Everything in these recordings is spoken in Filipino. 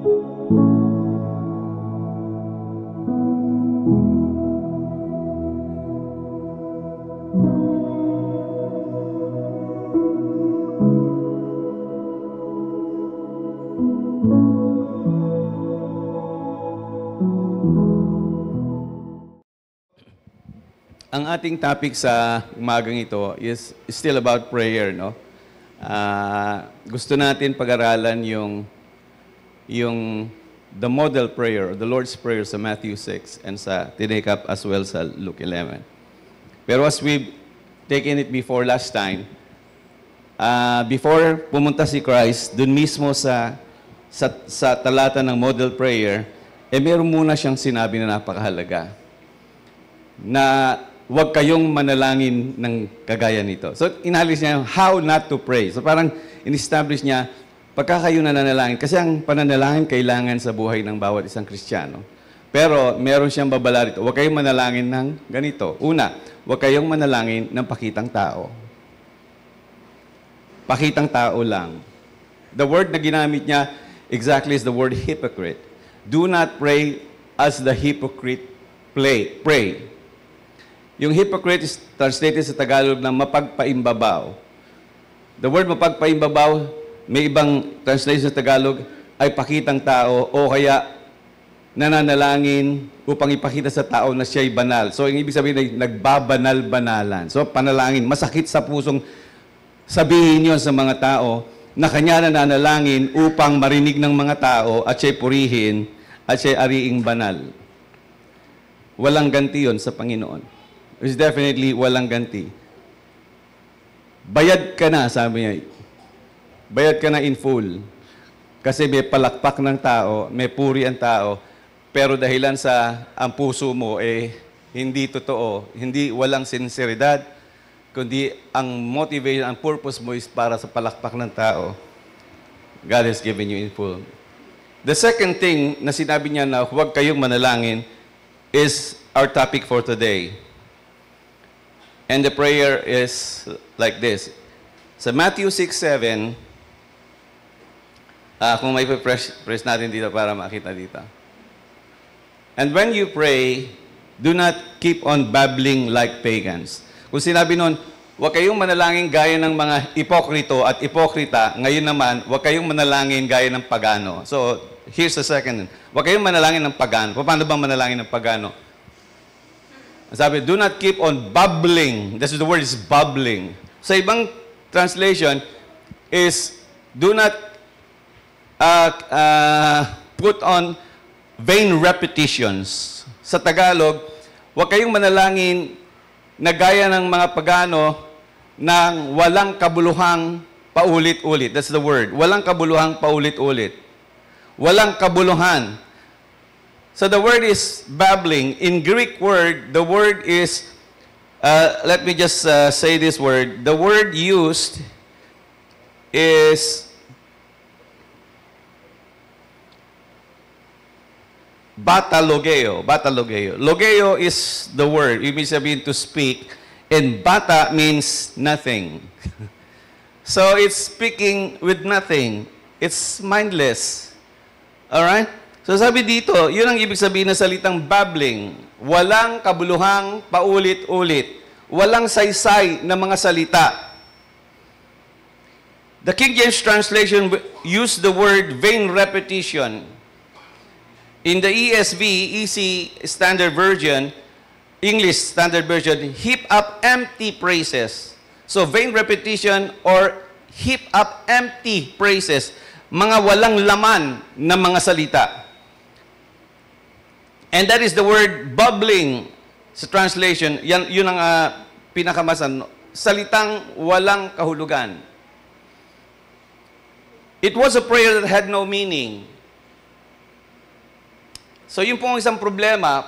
Ang ating topic sa umagang ito is still about prayer, no? Gusto natin pag-aralan yung the model prayer, the Lord's Prayer sa Matthew 6 and sa tinake up as well sa Luke 11. Pero as we've taken it before last time, before pumunta si Christ, dun mismo sa talata ng model prayer, meron muna siyang sinabi na napakahalaga na huwag kayong manalangin ng kagaya nito. So, inalis niya how not to pray. So, parang in-establish niya, pagka kayo nananalangin, kasi ang pananalangin kailangan sa buhay ng bawat isang Kristiyano. Pero, meron siyang babala rito, huwag kayong manalangin ng ganito. Una, huwag kayong manalangin ng pakitang tao. Pakitang tao lang. The word na ginamit niya exactly is the word hypocrite. Do not pray as the hypocrite pray. Yung hypocrite is translated sa Tagalog na mapagpaimbabaw. The word mapagpaimbabaw, may ibang translation sa Tagalog, ay pakitang tao o kaya nananalangin upang ipakita sa tao na siya'y banal. So, yung ibig sabihin ay nagbabanal-banalan. So, panalangin, masakit sa pusong sabihin yon sa mga tao na kanya nananalangin upang marinig ng mga tao at siya'y purihin at siya'y ariing banal. Walang ganti yon sa Panginoon. Is definitely walang ganti. Bayad ka na, sabi niya. Bayad ka na in full. Kasi may palakpak ng tao, may puri ang tao, pero dahilan sa ang puso mo, hindi totoo, walang sinseridad, kundi ang motivation, ang purpose mo is para sa palakpak ng tao. God has given you in full. The second thing na sinabi niya na huwag kayong manalangin is our topic for today. And the prayer is like this. Sa Matthew 6:7, kung may press natin dito para makita dito. And when you pray, do not keep on babbling like pagans. Kung sinabi nun, huwag kayong manalangin gaya ng mga ipokrito at ipokrita, ngayon naman, huwag kayong manalangin gaya ng pagano. So, here's the second. Huwag kayong manalangin ng pagano. Paano bang manalangin ng pagano? Sabi, do not keep on bubbling. That's the word is bubbling. Sa ibang translation is, do not put on vain repetitions. Sa Tagalog, huwag kayong manalangin na gaya ng mga pagano ng walang kabuluhang paulit-ulit. That's the word. Walang kabuluhang paulit-ulit. Walang kabuluhan. So the word is babbling. In Greek word, the word is, let me just say this word. The word used is batalogeo. Batalogeo. Logeo is the word. Ibig sabihin to speak. And bata means nothing. So it's speaking with nothing. It's mindless. Alright? So sabi dito, yun ang ibig sabihin ng salitang babbling. Walang kabuluhang paulit-ulit. Walang saysay na mga salita. The King James translation used the word vain repetition. In the ESV, Easy Standard Version, English Standard Version, heap up empty praises. So vain repetition or heap up empty praises. Mga walang laman na mga salita. And that is the word bubbling sa translation. Yun ang pinakamasan. Salitang walang kahulugan. It was a prayer that had no meaning. So yun pong isang problema.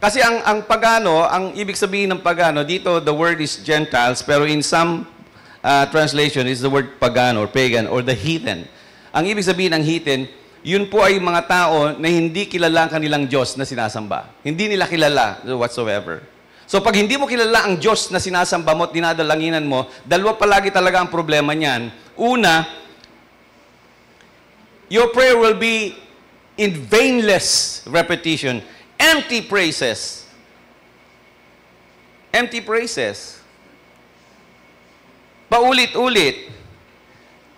Kasi ang pagano, ang ibig sabihin ng pagano, dito the word is Gentiles, pero in some translation is the word pagano or pagan or the heathen. Ang ibig sabihin ng heathen, yun po ay mga tao na hindi kilala ang kanilang Diyos na sinasamba. Hindi nila kilala whatsoever. So pag hindi mo kilala ang Diyos na sinasamba mo at dinadalanginan mo, dalawa palagi talaga ang problema niyan. Una, Your prayer will be in vainless repetition. Empty praises. Empty praises. Paulit-ulit.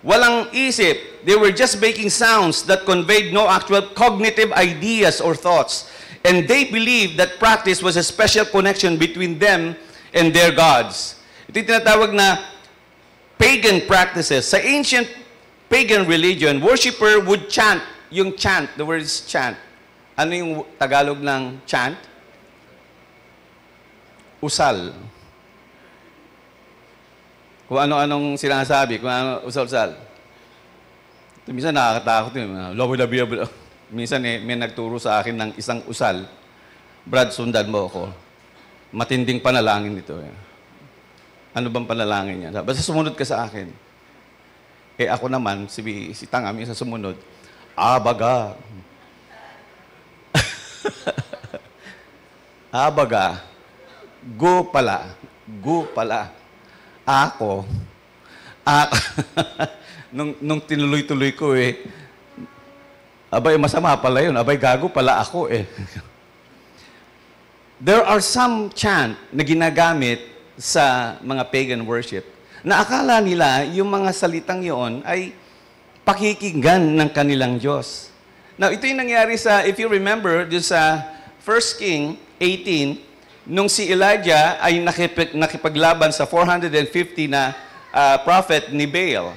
Walang isip. They were just making sounds that conveyed no actual cognitive ideas or thoughts. And they believed that practice was a special connection between them and their gods. Ito yung tinatawag na pagan practices. Sa ancient pagan religion, worshiper would chant. Yung chant, the word is chant. Ano yung Tagalog ng chant? Usal. Kung ano-anong sinasabi, kung ano, usal-usal. Minsan nakakatakot yun. Minsan may nagturo sa akin ng isang usal. Brad, sundan mo ako. Matinding panalangin ito. Ano bang panalangin niya? Basta sumunod ka sa akin. Eh ako naman, si Tanga, minsan sumunod. Abaga. Abaga. Go pala. Go pala. Ako. nung tinuloy-tuloy ko abay, masama pala yun. Abay, gago pala ako There are some chant na ginagamit sa mga pagan worship na akala nila yung mga salitang yon ay pakikinggan ng kanilang Diyos. Now, ito yung nangyari if you remember, sa 1 King 18, nung si Elijah ay nakipaglaban sa 450 na prophet ni Baal.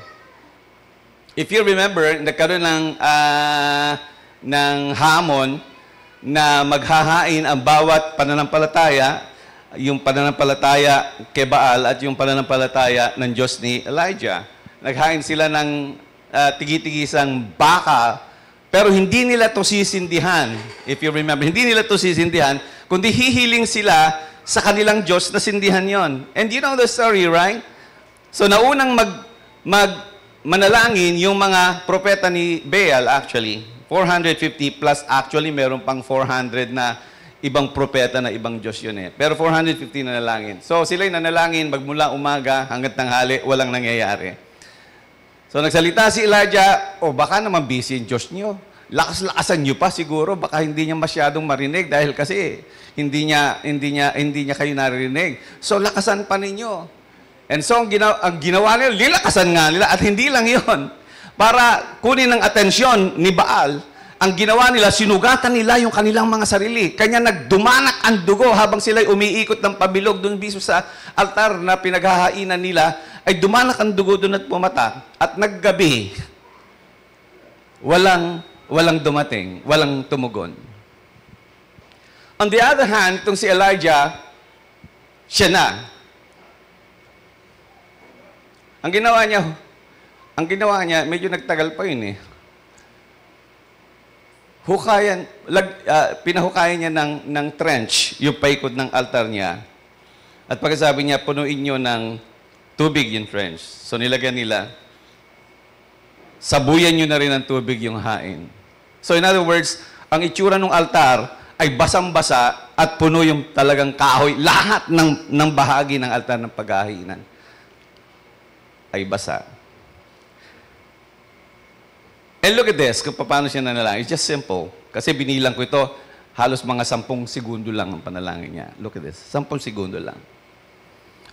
If you remember, nagkaroon ng hamon na maghahain ang bawat pananampalataya, yung pananampalataya kay Baal at yung pananampalataya ng Diyos ni Elijah. Naghain sila ng tigi-tigisang baka, pero hindi nila to sisindihan. If you remember, hindi nila to sisindihan, kundi hihiling sila sa kanilang Diyos na sindihan yon. And you know the story, right? So naunang manalangin yung mga propeta ni Baal actually. 450 plus actually meron pang 400 na ibang propeta na ibang Diyos yun Pero 450 na nalangin. So sila'y nanalangin magmula umaga hanggang tanghali, walang nangyayari. So nagsalita si Elijah, baka naman busy yung Diyos niyo. Lakas-lakasan niyo pa siguro, baka hindi niya masyadong marinig dahil kasi hindi niya kayo naririnig. So lakasan pa ninyo. And so ang ginawa nila, lilakasan nga nila at hindi lang 'yon. Para kunin ng atensyon ni Baal, ang ginawa nila, sinugatan nila yung kanilang mga sarili. Kanya nagdumanak ang dugo habang sila'y umiikot ng pabilog doon mismo sa altar na pinaghahainan nila, ay dumanak ang dugo doon at pumata. At naggabi, walang dumating, walang tumugon. On the other hand, itong si Elijah, siya na. Ang ginawa niya, medyo nagtagal pa yun pinahukayan niya ng trench, yung paikot ng altar niya. At pagkasabi niya, punuin niyo ng tubig yung trench. So nilagyan nila, sabuyan niyo na rin ng tubig yung hain. So in other words, ang itsura ng altar ay basang-basa at puno yung talagang kahoy. Lahat ng bahagi ng altar ng paghahinan ay basa. And look at this, kung paano siya nanalangin. It's just simple. Kasi binilang ko ito, halos mga 10 segundo lang ang panalangin niya. Look at this, 10 segundo lang.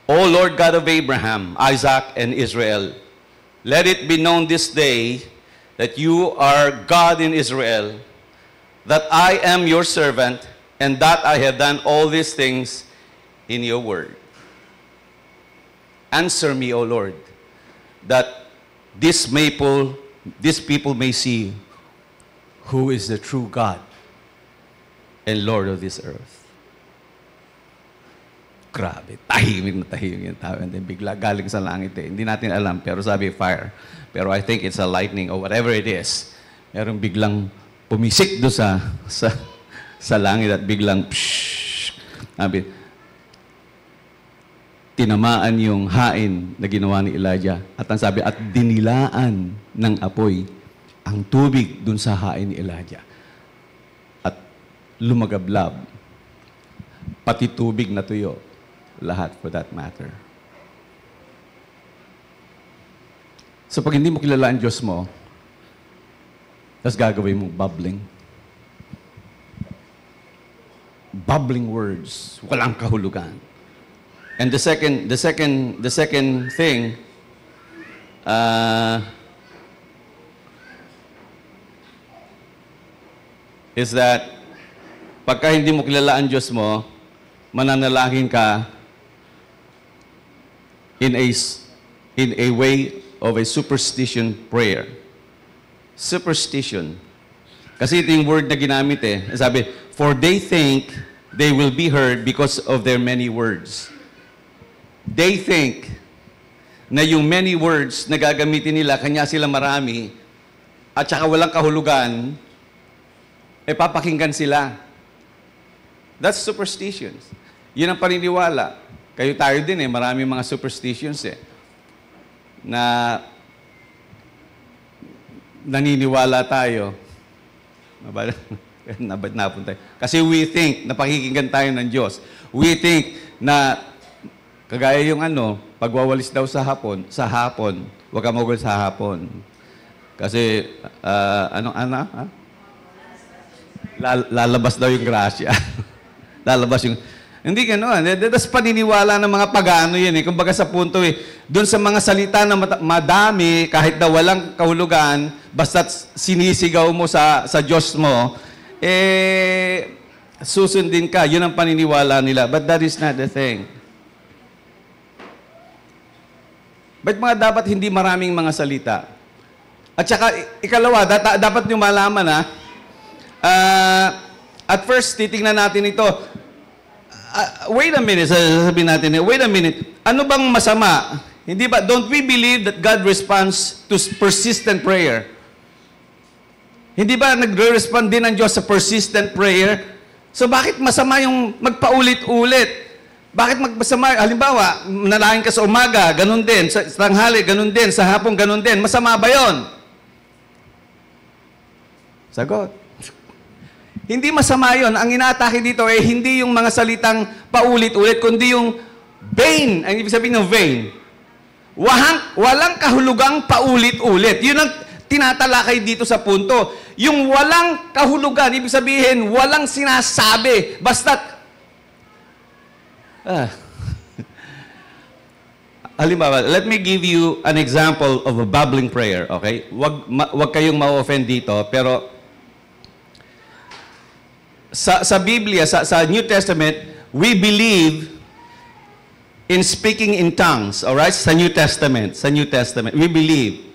O Lord God of Abraham, Isaac, and Israel, let it be known this day that you are God in Israel, that I am your servant, and that I have done all these things in your word. Answer me, O Lord, that these people may see who is the true God and Lord of this earth. Grabe, tahimik yung tao. And then bigla galing sa langit Hindi natin alam, pero sabi fire. Pero I think it's a lightning or whatever it is. Merong biglang pumisik doon sa langit at biglang sabi, tinamaan yung hain na ginawa ni Elijah. At ang sabi, at dinilaan ng apoy ang tubig dun sa hain ni Elijah. At lumagablab. Pati tubig na tuyo. Lahat for that matter. So pag hindi mo kilala ang Diyos mo, Tapos gagawin mo bubbling. Bubbling words, walang kahulugan. And the second thing, is that pagka hindi mo kilala ang Diyos mo, mananalangin ka in a way of a superstition prayer. Superstition. Kasi ito yung word na ginamit eh. Sabi, for they think they will be heard because of their many words. They think na yung many words na gagamitin nila, kanya sila marami, at saka walang kahulugan, papakinggan sila. That's superstitions. Yun ang paniniwala. Kayo tayo din maraming mga superstitions na naniniwala tayo. Napunta. Kasi we think na pakikinggan tayo ng Diyos. We think na kagaya yung pagwawalis daw sa hapon, huwag ka mawalis sa hapon. Kasi, lalabas daw yung grasya. Lalabas yung... Hindi gano'n. That's paniniwala ng mga pagano yan. Kumbaga sa punto doon sa mga salita na madami, kahit na walang kahulugan, basta sinisigaw mo sa Diyos mo, susundin ka. Yun ang paniniwala nila. But that is not the thing. Ba't mga dapat hindi maraming mga salita? At saka, ikalawa, dapat nyo malaman at first, titingnan natin ito. Wait a minute, sasabihin natin, wait a minute, ano bang masama? Hindi ba, don't we believe that God responds to persistent prayer? Hindi ba nagre-respond din ang Diyos sa persistent prayer? So bakit masama yung magpaulit-ulit? Bakit masama? Halimbawa, nalangin ka sa umaga, ganun din. Sa tanghali, ganun din. Sa hapon, ganun din. Masama ba yon? Sagot. Hindi masama yon. Ang inaatake dito hindi yung mga salitang paulit-ulit, kundi yung vain. Ang ibig sabihin ng vain. Walang kahulugang paulit-ulit. Yun ang tinatalakay dito sa punto. Yung walang kahulugan, ibig sabihin, walang sinasabi. Basta't halimbawa, let me give you an example of a babbling prayer, okay? Wag kayong ma-offend dito, pero sa Biblia, sa New Testament, we believe in speaking in tongues, alright? Sa New Testament, we believe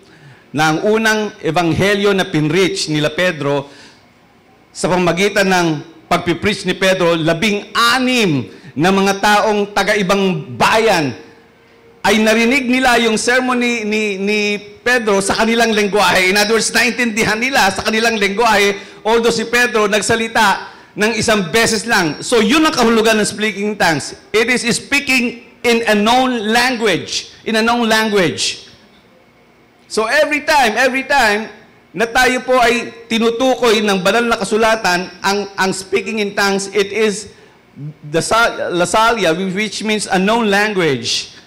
na ang unang ebanghelyo na pinreach nila Pedro, sa pamamagitan ng pagpipreach ni Pedro, 16 na mga taong taga-ibang bayan ay narinig nila yung sermon ni Pedro sa kanilang lengguwahe. In other words, naintindihan nila sa kanilang lengguwahe, although si Pedro nagsalita ng isang beses lang. So, yun ang kahulugan ng speaking in tongues. It is speaking in a known language. So, every time na tayo po ay tinutukoy ng banal na kasulatan, ang speaking in tongues, it is the lasalya, which means a known language.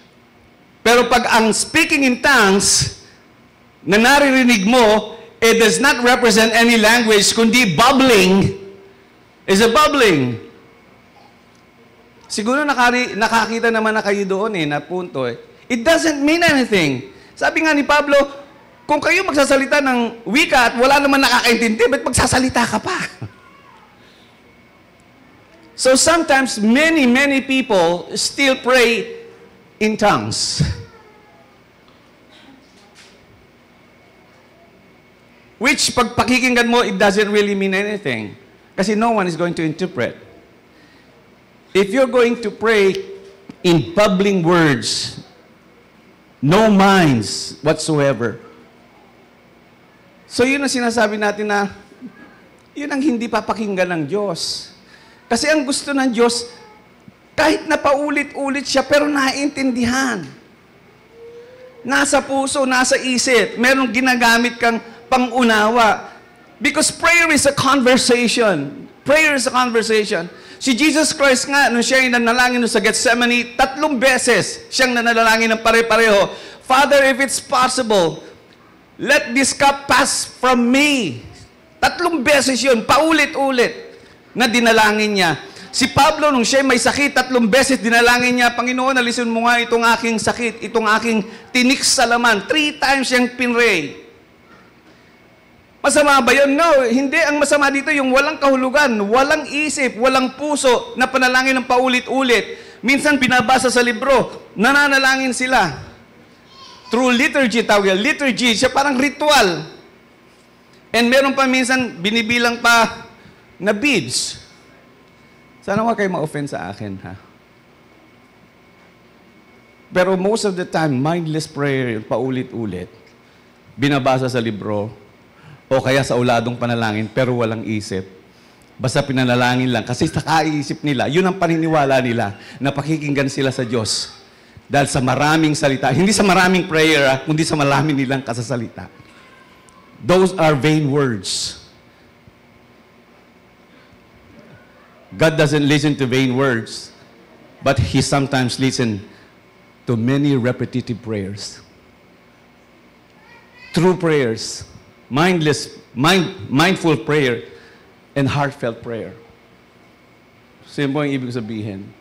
Pero pag ang speaking in tongues na naririnig mo, it does not represent any language, kundi bubbling, is a bubbling. Siguro nakakita naman na kayo doon na punto It doesn't mean anything. Sabi nga ni Pablo, kung kayo magsasalita ng wika at wala naman nakakaintindi, ba't magsasalita ka pa? So sometimes, many people still pray in tongues. Which, pag pakikinggan mo, it doesn't really mean anything. Kasi no one is going to interpret. If you're going to pray in bubbling words, no minds whatsoever. So yun ang sinasabi natin na, yun ang hindi papakinggan ng Diyos. Kasi ang gusto ng Diyos, kahit na paulit-ulit siya, pero naiintindihan. Nasa puso, nasa isip, merong ginagamit kang pangunawa. Because prayer is a conversation. Prayer is a conversation. Si Jesus Christ nga, nung siya ay nanalangin sa Gethsemane, 3 beses siyang nanalangin ng pare-pareho. Father, if it's possible, let this cup pass from me. 3 beses yun, paulit-ulit na dinalangin niya. Si Pablo, nung siya may sakit, 3 beses dinalangin niya, Panginoon, alisin mo nga itong aking sakit, itong aking tinik sa laman. 3 times siyang pinray. Masama ba yun? No, hindi. Ang masama dito yung walang kahulugan, walang isip, walang puso na panalangin ng paulit-ulit. Minsan binabasa sa libro, nananalangin sila. Through liturgy, tawag yan. Liturgy, siya parang ritual. And meron pa minsan, binibilang pa na beads. Sana wag kayo ma-offend sa akin, ha? Pero most of the time, mindless prayer, paulit-ulit, binabasa sa libro, o kaya sa uladong panalangin, pero walang isip. Basta pinanalangin lang. Kasi sa kaiisip nila, yun ang paniniwala nila, na pakikinggan sila sa Diyos. Dahil sa maraming salita, hindi sa maraming prayer, kundi sa maraming nilang kasasalita. Those are vain words. God doesn't listen to vain words, but He sometimes listens to many repetitive prayers. True prayers, mindful prayer, and heartfelt prayer. Simple ang ibig sabihin.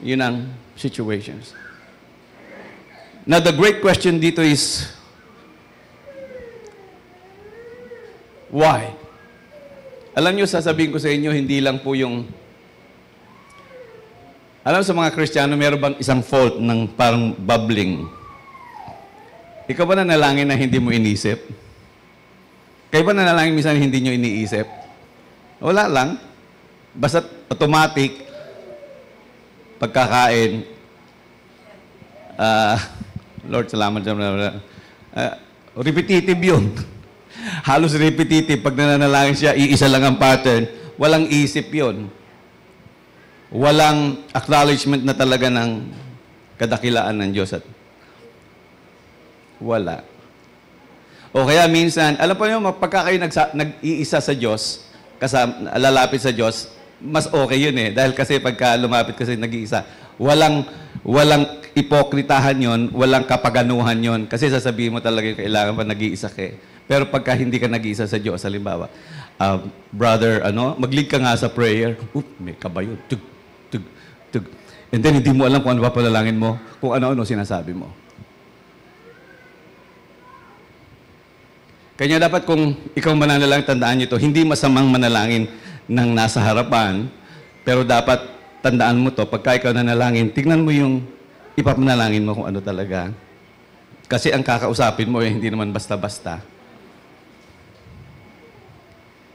Yun ang situations. Now, the great question dito is, why? Alam nyo, sasabihin ko sa inyo, hindi lang po yung... Alam sa mga Kristiyano, meron bang isang fault ng parang bubbling? Ikaw ba nanalangin na hindi mo inisip? Kayo ba nanalangin minsan hindi nyo iniisip? Wala lang. Basta automatic, pagkakain, Lord, salamat. Repetitive yun. Halos repetitive. Pag nananalangin siya, iisa lang ang pattern. Walang isip yon. Walang acknowledgement na talaga ng kadakilaan ng Diyos. At wala. O kaya minsan, alam po nyo, pagka kayo nag-iisa sa Diyos, lalapit sa Diyos, mas okay yun eh. Dahil kasi pagka lumapit kasi nag-iisa, walang ipokritahan yon, walang kapaganuhan yon. Kasi sasabihin mo talaga yung kailangan pa nag-iisa ka eh. Pero pagka hindi ka nag-iisa sa Diyos, halimbawa, brother, mag-lead ka nga sa prayer. May kabayo. Tug, tug, tug. And then, hindi mo alam kung ano ba panalangin mo, kung ano-ano sinasabi mo. Kanya dapat kung ikaw mananalangin, tandaan nyo ito, hindi masamang manalangin ng nasa harapan, pero dapat tandaan mo to, pagka ikaw nanalangin, tingnan mo yung ipapanalangin mo kung ano talaga. Kasi ang kakausapin mo, hindi naman basta-basta.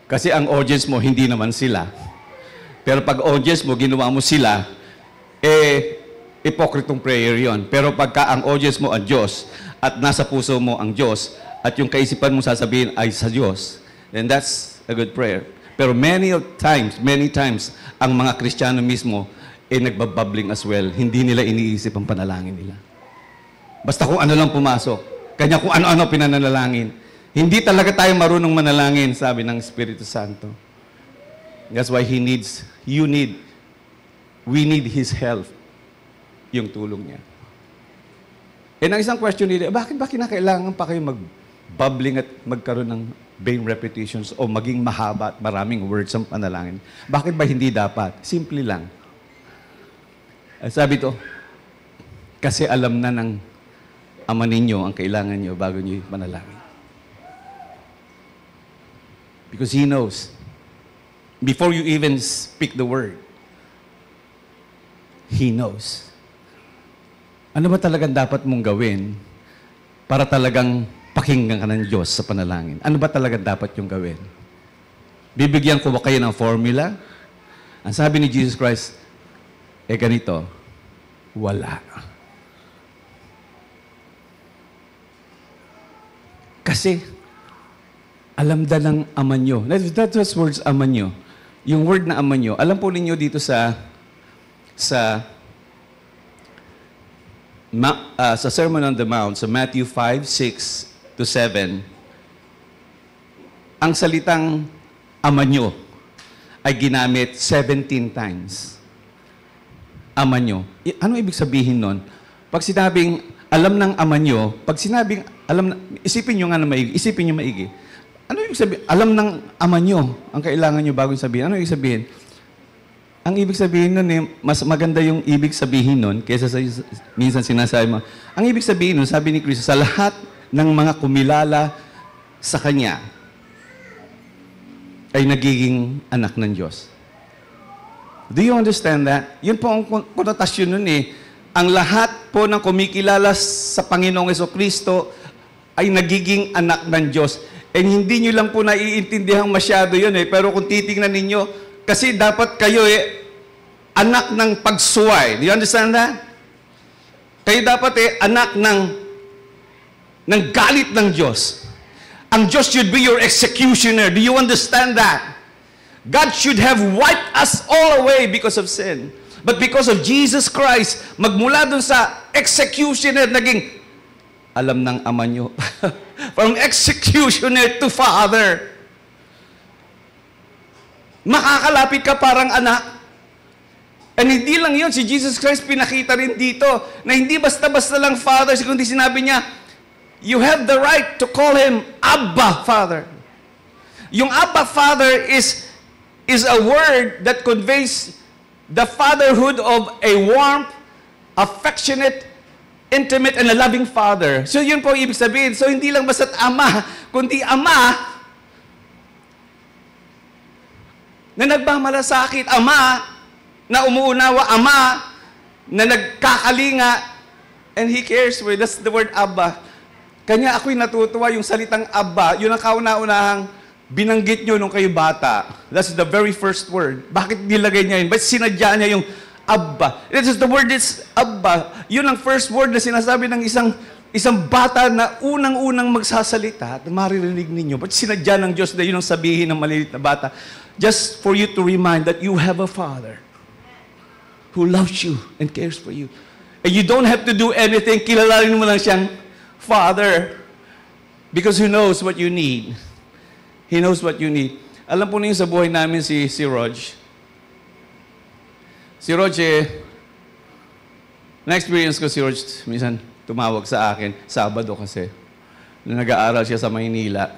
Kasi ang audience mo, hindi naman sila. Pero pag audience mo, ginawa mo sila, ipokritong prayer yon. Pero pagka ang audience mo ang Diyos, at nasa puso mo ang Diyos, at yung kaisipan mo sasabihin ay sa Diyos, then that's a good prayer. Pero many times, ang mga Kristiyano mismo, nagbabubbling as well. Hindi nila iniisip ang panalangin nila. Basta kung ano lang pumasok. Kanya kung ano-ano pinanalangin. Hindi talaga tayo marunong manalangin, sabi ng Espiritu Santo. That's why we need His help. Yung tulong niya. And ang isang question nila, bakit ba kinakailangan pa kayo mag-bubbling at magkaroon ng vain repetitions o maging mahaba at maraming words ang panalangin? Bakit ba hindi dapat? Simple lang. Sabi to, kasi alam na ng Ama ninyo ang kailangan nyo bago nyo manalangin. Because He knows. Before you even speak the word, He knows. Ano ba talagang dapat mong gawin para talagang pakinggan ka ng Diyos sa panalangin? Ano ba talagang dapat yung gawin? Bibigyan ko ba kayo ng formula? Ang sabi ni Jesus Christ, ganito, wala. Kasi, alam da ng Ama nyo. That was words Ama nyo. Yung word na Ama nyo, alam po ninyo dito sa Sermon on the Mount, sa Matthew 5:6-7, ang salitang Ama nyo ay ginamit 17 times. Ama nyo. Ano ibig sabihin nun? Pag sinabing alam ng Ama nyo, pag sinabing alam na, isipin nyo nga na maigi, isipin nyo maigi. Ano ibig sabihin? Alam ng ama nyo ang kailangan nyo bago sabihin. Ano ibig sabihin? Ang ibig sabihin nun mas maganda yung ibig sabihin nun kaysa sa minsan sinasabi mo. Ang ibig sabihin nun, sabi ni Kristo, sa lahat ng mga kumilala sa Kanya ay nagiging anak ng Diyos. Do you understand that? Yun po ang konotasyon nun eh. Ang lahat po ng kumikilala sa Panginoong Jesucristo ay nagiging anak ng Diyos. And hindi nyo lang po naiintindihan masyado yun eh. Pero kung titingnan ninyo, kasi dapat kayo anak ng pagsuway. Do you understand that? Kayo dapat anak ng galit ng Diyos. Ang Diyos should be your executioner. Do you understand that? God should have wiped us all away because of sin. But because of Jesus Christ, magmula dun sa executioner, naging alam ng ama nyo. From executioner to father. Makakalapit ka parang anak. And hindi lang yun, si Jesus Christ pinakita rin dito na hindi basta-basta lang father, kundi sinabi niya, you have the right to call Him Abba, Father. Yung Abba, Father is a word that conveys the fatherhood of a warm, affectionate, intimate, and a loving father. So yun po ibig sabihin. So hindi lang basta't ama, kundi ama na nagmamalasakit, ama na umuunawa, ama na nagkakalinga, and He cares for you. That's the word Abba. Kanya ako'y natutuwa yung salitang Abba, yun ang kauna-unahang binanggit nyo nung kayo bata. That's the very first word. Bakit nilagay niya yun? Ba't sinadya niya yung Abba? This is the word is Abba. Yun ang first word na sinasabi ng isang bata na unang-unang magsasalita at maririnig ninyo. Ba't sinadya ng Diyos na yun ang sabihin ng maliit na bata? Just for you to remind that you have a Father who loves you and cares for you. And you don't have to do anything. Kilalanin mo lang siyang Father because He knows what you need. He knows what you need. Alam po niyo sa buhay namin si Rog. Si Rog na-experience ko si Rog, minsan tumawag sa akin, Sabado kasi, na nag-aaral siya sa Maynila.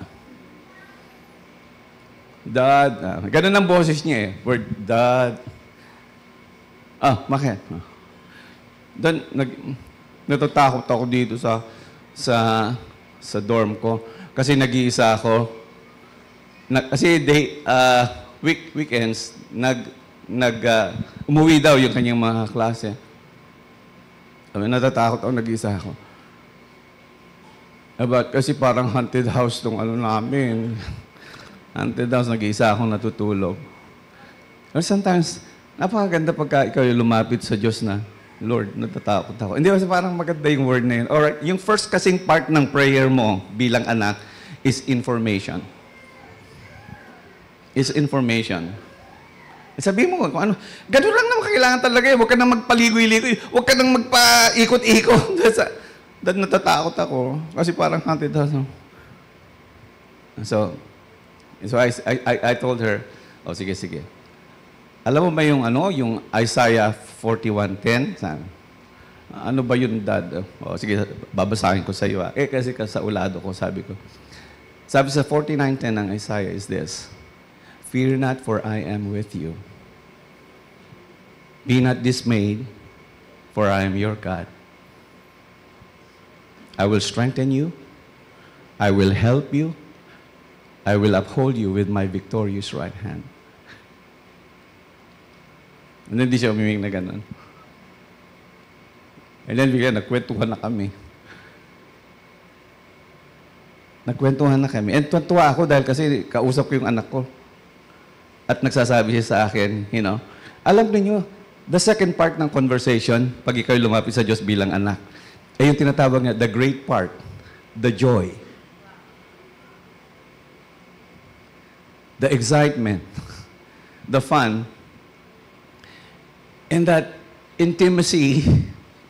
Dad, ganun ang boses niya word, Dad. Bakit? Dan, natatakot ako dito sa dorm ko kasi nag-iisa ako. Kasi weekends, umuwi daw yung kanyang mga klase. Natatakot ako, nag-isa ako. Kasi parang haunted house tong namin. Haunted house, nag-isa akong natutulog. But sometimes, napakaganda pagka ikaw yung lumapit sa Diyos na, Lord, natatakot ako. Hindi kasi parang maganda yung word na yun. Alright, yung first kasing part ng prayer mo bilang anak is information. Is information. Sabihin mo kung ano. Ganun lang naman kailangan talaga eh. Huwag ka nang magpaligoy-ligoy. Huwag ka nang magpaikot-ikot. Dahil natatakot ako. Kasi parang haunted house. So I told her, sige. Alam mo ba yung yung Isaiah 41:10? Ano ba yun, Dad? Sige, babasahin ko sa iyo. Kasi sa ulado ko, sabi ko. Sabi sa 49:10 ng Isaiah is this, fear not, for I am with you. Be not dismayed, for I am your God. I will strengthen you. I will help you. I will uphold you with my victorious right hand. And then, di siya umimig na ganun. And then, bigla, nagkwentuhan na kami. And tuwa ako dahil kasi kausap ko yung anak ko. At nagsasabi siya sa akin, alam niyo, the second part ng conversation, pag ikaw lumapit sa Diyos bilang anak, yung tinatawag niya, the great part, the joy, the excitement, the fun, and that intimacy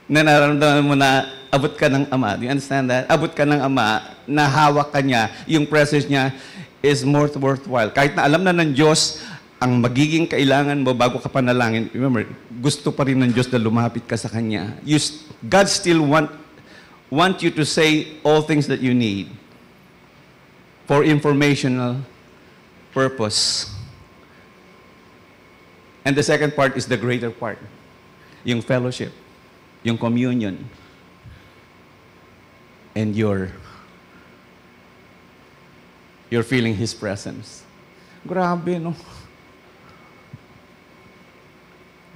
na nararamdaman mo na abot ka ng Ama. Do you understand that? Abot ka ng Ama, na hawak ka niya, yung presence niya is more worthwhile. Kahit na alam na ng Diyos ang magiging kailangan mo bago ka panalangin, remember, gusto pa rin ng Diyos na lumapit ka sa Kanya. God still want you to say all things that you need for informational purpose. And the second part is the greater part. Yung fellowship, yung communion, and you're feeling His presence. Grabe, no?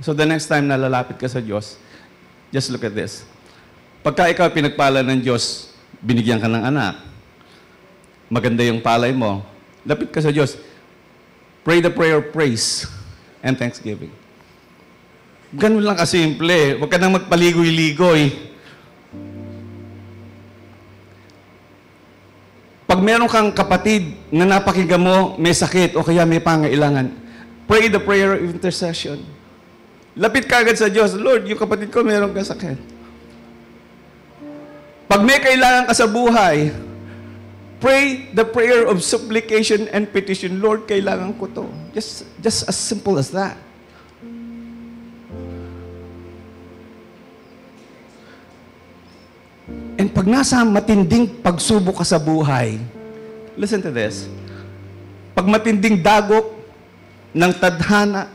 So the next time na lalapit ka sa Diyos, just look at this. Pagka ikaw pinagpala ng Diyos, binigyan ka ng anak, maganda yung palay mo, lapit ka sa Diyos, pray the prayer of praise and thanksgiving. Ganun lang kasimple. Huwag ka nang magpaligoy-ligoy. Pag meron kang kapatid na napakinggan mo, may sakit o kaya may pangailangan, pray the prayer of intercession. Lapit ka agad sa Diyos, Lord, yung kapatid ko meron ka sakit. Pag may kailangan ka sa buhay, pray the prayer of supplication and petition. Lord, kailangan ko to. Just as simple as that. And pag nasa matinding pagsubok ka sa buhay, listen to this. Pag matinding dagok ng tadhana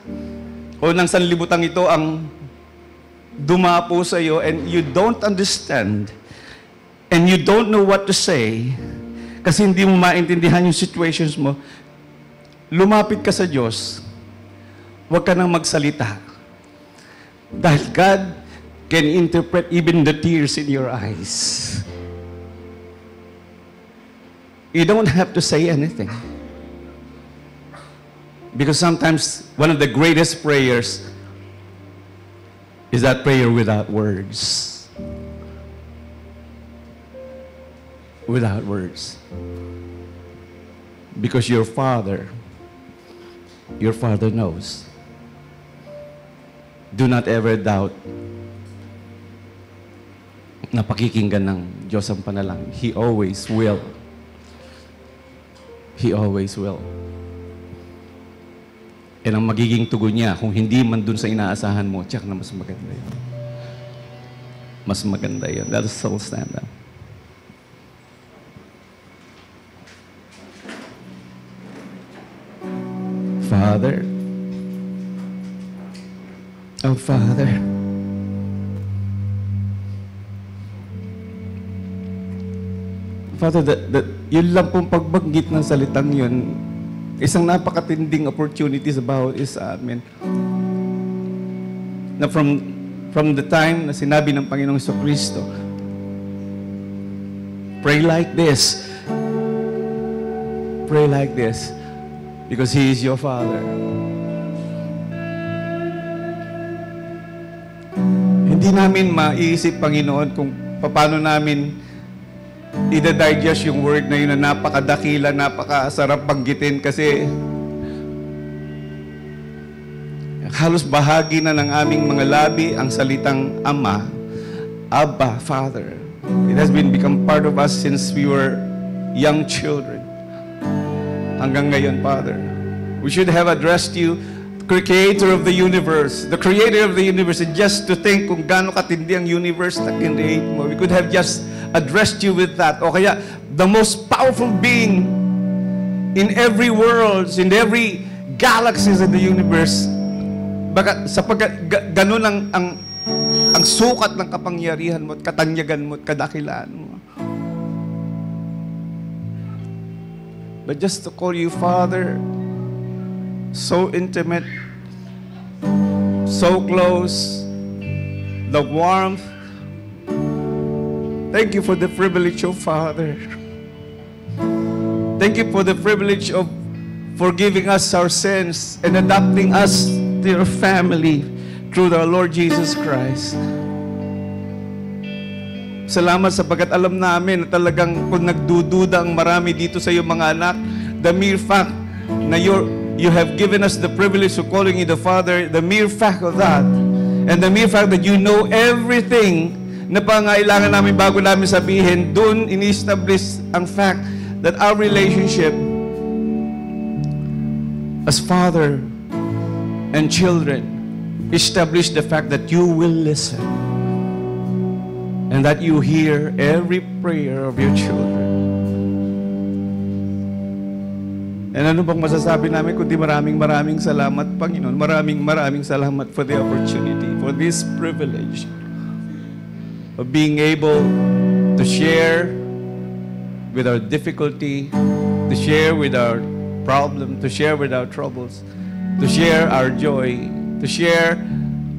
o ng sanlibutan ito ang dumapo sa iyo and you don't understand and you don't know what to say kasi hindi mo maintindihan yung situations mo, lumapit ka sa Diyos, huwag ka nang magsalita. Dahil God can interpret even the tears in your eyes. You don't have to say anything. Because sometimes one of the greatest prayers is that prayer without words. Without words. Because your Father knows. Do not ever doubt na pakikinggan ng Diyos ang panalangin. He always will. He always will. And ang magiging tugon niya, kung hindi man dun sa inaasahan mo, tiyak na mas maganda yun. Mas maganda yun. Let us all stand up. Father, oh Father, Father, yun lang pong pagbanggit ng salitang yun, isang napakatinding opportunities about is amin. Na from the time na sinabi ng Panginoong Jesucristo, pray like this. Pray like this. Because He is your Father. Hindi namin maiisip, Panginoon, kung paano namin ida-digest yung word na yun na napakadakila, napakasarap banggitin kasi halos bahagi na ng aming mga labi ang salitang Ama, Abba, Father. It has become part of us since we were young children. Hanggang ngayon, Father. We should have addressed you, Creator of the universe, the Creator of the universe, and just to think kung gaano katindi ang universe na kinreate mo. We could have just addressed you with that. O kaya, the most powerful being in every world, in every galaxies in the universe. Baka sapagkat ganun ang sukat ng kapangyarihan mo at katanyagan mo at kadakilaan mo. But just to call you Father, so intimate, so close, the warmth. Thank you for the privilege of Father. Thank you for the privilege of forgiving us our sins and adopting us to your family through our Lord Jesus Christ. Salamat sapagkat alam namin na talagang kung nagdududa ang marami dito sa iyong mga anak, the mere fact na you have given us the privilege of calling you the Father, the mere fact of that, and the mere fact that you know everything na pangailangan namin bago namin sabihin, dun ini-establish ang fact that our relationship as father and children establish the fact that you will listen and that you hear every prayer of your children. And ano bang masasabi namin kundi maraming salamat, Panginoon. Maraming salamat for the opportunity, for this privilege of being able to share with our difficulty, to share with our problem, to share with our troubles, to share our joy, to share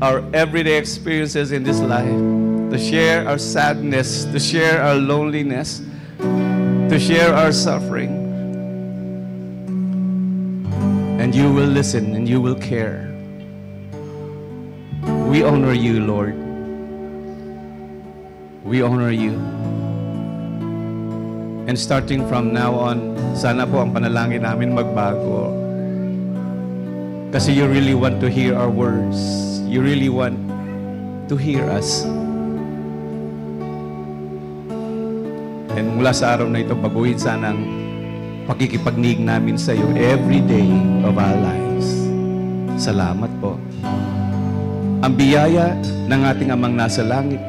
our everyday experiences in this life, to share our sadness, to share our loneliness, to share our suffering. And you will listen and you will care. We honor you, Lord. We honor you. And starting from now on, sana po ang panalangin namin magbago. Kasi you really want to hear our words. You really want to hear us. And mula sa araw na ito, baguhin sanang pakikipagnig namin sa iyo every day of our lives. Salamat po. Ang biyaya ng ating Amang nasa langit,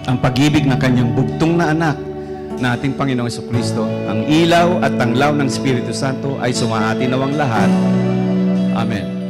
ang pag-ibig ng kanyang bugtong na anak, na ating Panginoong Jesucristo, ang ilaw at tanglaw ng Espiritu Santo ay sumaatin nawang lahat. Amen.